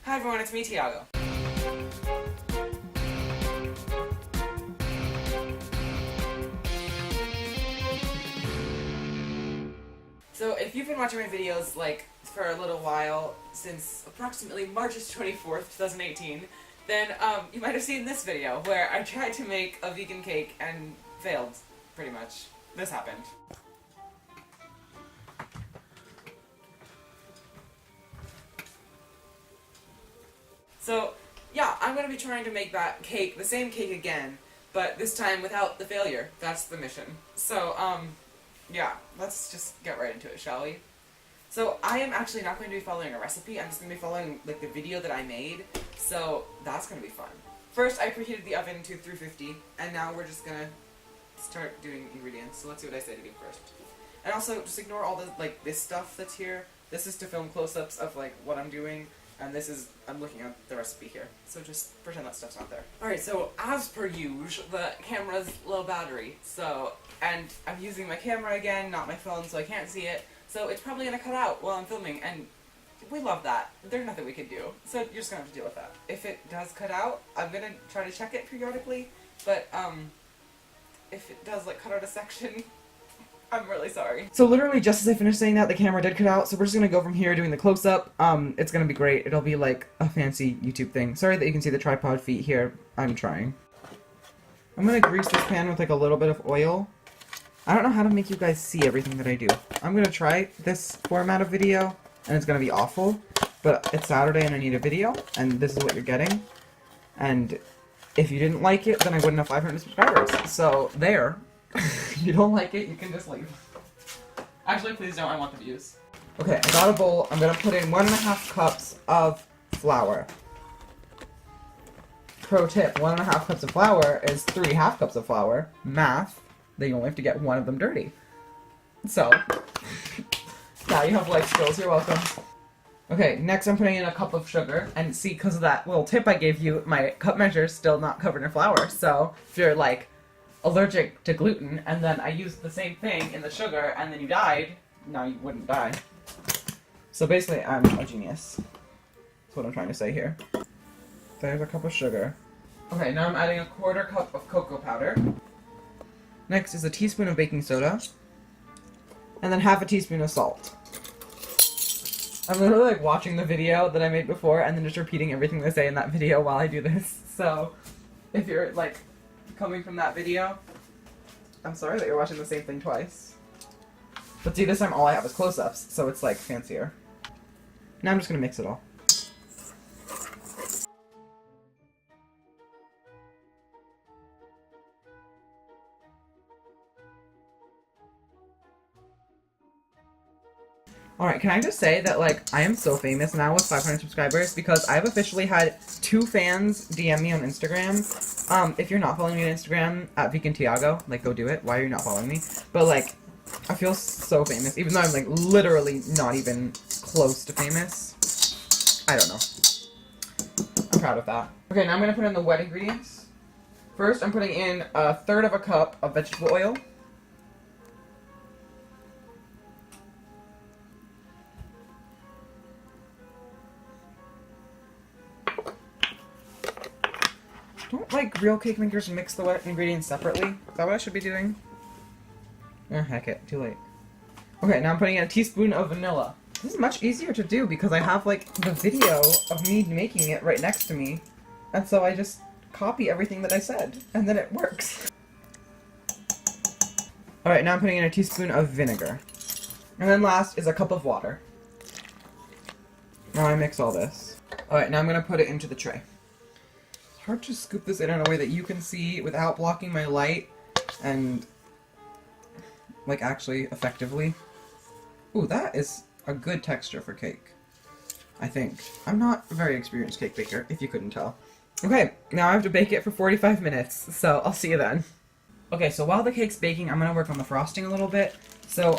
Hi everyone, it's me, Tiago. So if you've been watching my videos like for a little while, since approximately March 24th, 2018, then you might have seen this video where I tried to make a vegan cake and failed, pretty much. This happened. So, yeah, I'm going to be trying to make that cake, the same cake again, but this time without the failure. That's the mission. So, yeah, let's just get right into it, shall we? So, I am actually not going to be following a recipe, I'm just going to be following, like, the video that I made, so that's going to be fun. First, I preheated the oven to 350, and now we're just going to start doing ingredients, so let's see what I say to do first. And also, just ignore all the, like, this stuff that's here. This is to film close-ups of, like, what I'm doing. And this is, I'm looking at the recipe here, so just pretend that stuff's not there. Alright, so as per usual, the camera's low battery, so, and I'm using my camera again, not my phone, so I can't see it, so it's probably gonna cut out while I'm filming, and we love that. There's nothing we can do, so you're just gonna have to deal with that. If it does cut out, I'm gonna try to check it periodically, but, if it does, like, cut out a section, I'm really sorry. So literally just as I finished saying that, the camera did cut out, so we're just gonna go from here doing the close-up. It's gonna be great. It'll be like a fancy YouTube thing. Sorry that you can see the tripod feet here. I'm trying. I'm gonna grease this pan with like a little bit of oil. I don't know how to make you guys see everything that I do. I'm gonna try this format of video, and it's gonna be awful, but it's Saturday and I need a video, and this is what you're getting. And if you didn't like it, then I wouldn't have 500 subscribers. So, there. If you don't like it, you can just leave. Actually, please don't. I want the views. Okay, I got a bowl. I'm gonna put in 1.5 cups of flour. Pro tip, 1.5 cups of flour is 3 half cups of flour. Math, then you only have to get one of them dirty. So, now you have life skills. You're welcome. Okay, next I'm putting in a cup of sugar. And see, because of that little tip I gave you, my cup measure is still not covered in flour. So, if you're like allergic to gluten, and then I used the same thing in the sugar, and then you died, now you wouldn't die. So basically, I'm a genius. That's what I'm trying to say here. There's a cup of sugar. Okay, now I'm adding a 1/4 cup of cocoa powder. Next is a teaspoon of baking soda. And then 1/2 teaspoon of salt. I'm literally like watching the video that I made before, and then just repeating everything they say in that video while I do this. So, if you're like coming from that video, I'm sorry that you're watching the same thing twice. But see, this time all I have is close-ups, so it's like fancier. Now I'm just gonna mix it all. Alright, can I just say that, like, I am so famous now with 500 subscribers because I've officially had 2 fans DM me on Instagram. If you're not following me on Instagram, at VeganTiago, like, go do it. Why are you not following me? But, like, I feel so famous, even though I'm, like, literally not even close to famous. I don't know. I'm proud of that. Okay, now I'm gonna put in the wet ingredients. First, I'm putting in 1/3 cup of vegetable oil. Don't, like, real cake makers mix the wet ingredients separately? Is that what I should be doing? Oh, heck it. Too late. Okay, now I'm putting in a teaspoon of vanilla. This is much easier to do because I have, like, the video of me making it right next to me. And so I just copy everything that I said, and then it works. Alright, now I'm putting in a teaspoon of vinegar. And then last is a cup of water. Now I mix all this. Alright, now I'm gonna put it into the tray. Hard to scoop this in a way that you can see without blocking my light and, like, actually effectively. Ooh, that is a good texture for cake, I think. I'm not a very experienced cake baker, if you couldn't tell. Okay, now I have to bake it for 45 minutes, so I'll see you then. Okay, so while the cake's baking, I'm gonna work on the frosting a little bit. So,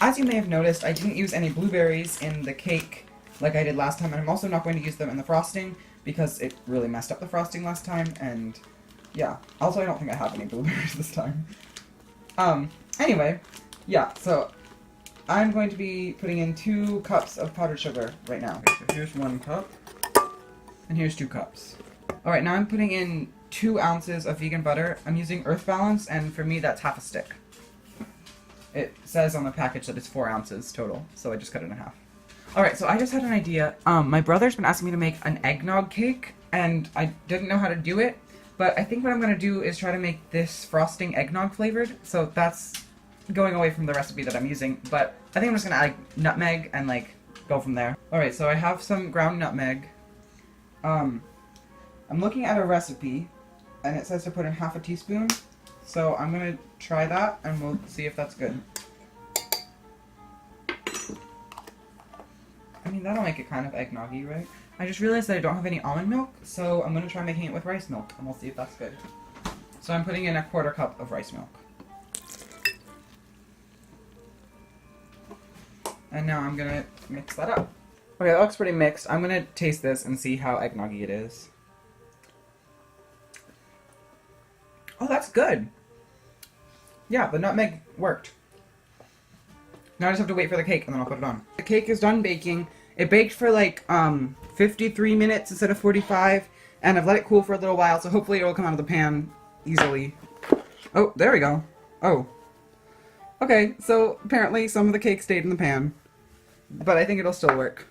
as you may have noticed, I didn't use any blueberries in the cake like I did last time, and I'm also not going to use them in the frosting, because it really messed up the frosting last time, and yeah. Also, I don't think I have any blueberries this time. Anyway, yeah, so I'm going to be putting in 2 cups of powdered sugar right now. Okay, so here's 1 cup. And here's 2 cups. Alright, now I'm putting in 2 ounces of vegan butter. I'm using Earth Balance, and for me that's half a stick. It says on the package that it's 4 ounces total, so I just cut it in half. Alright, so I just had an idea. My brother's been asking me to make an eggnog cake, and I didn't know how to do it, but I think what I'm going to do is try to make this frosting eggnog flavored, so that's going away from the recipe that I'm using, but I think I'm just going to add nutmeg and, like, go from there. Alright, so I have some ground nutmeg. I'm looking at a recipe, and it says to put in half a teaspoon, so I'm going to try that, and we'll see if that's good. I mean, that'll make it kind of eggnoggy, right? I just realized that I don't have any almond milk, so I'm going to try making it with rice milk, and we'll see if that's good. So I'm putting in a 1/4 cup of rice milk. And now I'm going to mix that up. Okay, that looks pretty mixed. I'm going to taste this and see how eggnoggy it is. Oh, that's good! Yeah, the nutmeg worked. Now I just have to wait for the cake, and then I'll put it on. The cake is done baking. It baked for like 53 minutes instead of 45, and I've let it cool for a little while, so hopefully it will come out of the pan easily. Oh, there we go. Oh. Okay, so apparently some of the cake stayed in the pan, but I think it'll still work.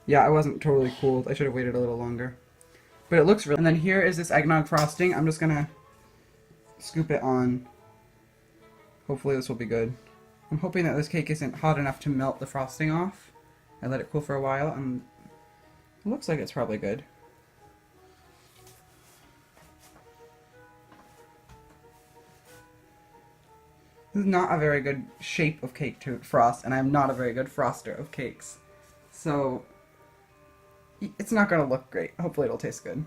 Yeah, I wasn't totally cooled. I should have waited a little longer. But it looks really... And then here is this eggnog frosting. I'm just gonna scoop it on. Hopefully this will be good. I'm hoping that this cake isn't hot enough to melt the frosting off. I let it cool for a while, and it looks like it's probably good. This is not a very good shape of cake to frost, and I'm not a very good froster of cakes. So, it's not going to look great. Hopefully it'll taste good.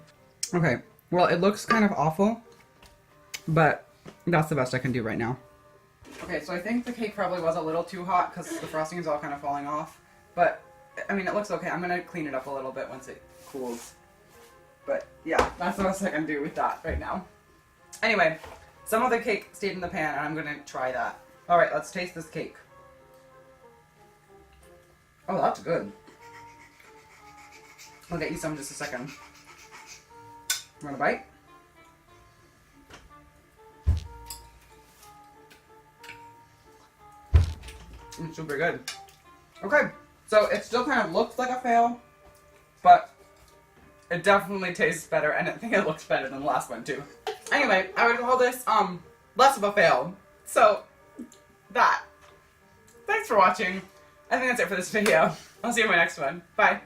Okay, well it looks kind of awful, but that's the best I can do right now. Okay, so I think the cake probably was a little too hot because the frosting is all kind of falling off. But, I mean, it looks okay. I'm going to clean it up a little bit once it cools. But, yeah, that's the best I can do with that right now. Anyway, some of the cake stayed in the pan, and I'm going to try that. Alright, let's taste this cake. Oh, that's good. I'll get you some in just a second. Want a bite? It's super good. Okay, so it still kind of looks like a fail, but it definitely tastes better, and I think it looks better than the last one too. Anyway, I would call this less of a fail. So that. Thanks for watching. I think that's it for this video. I'll see you in my next one. Bye.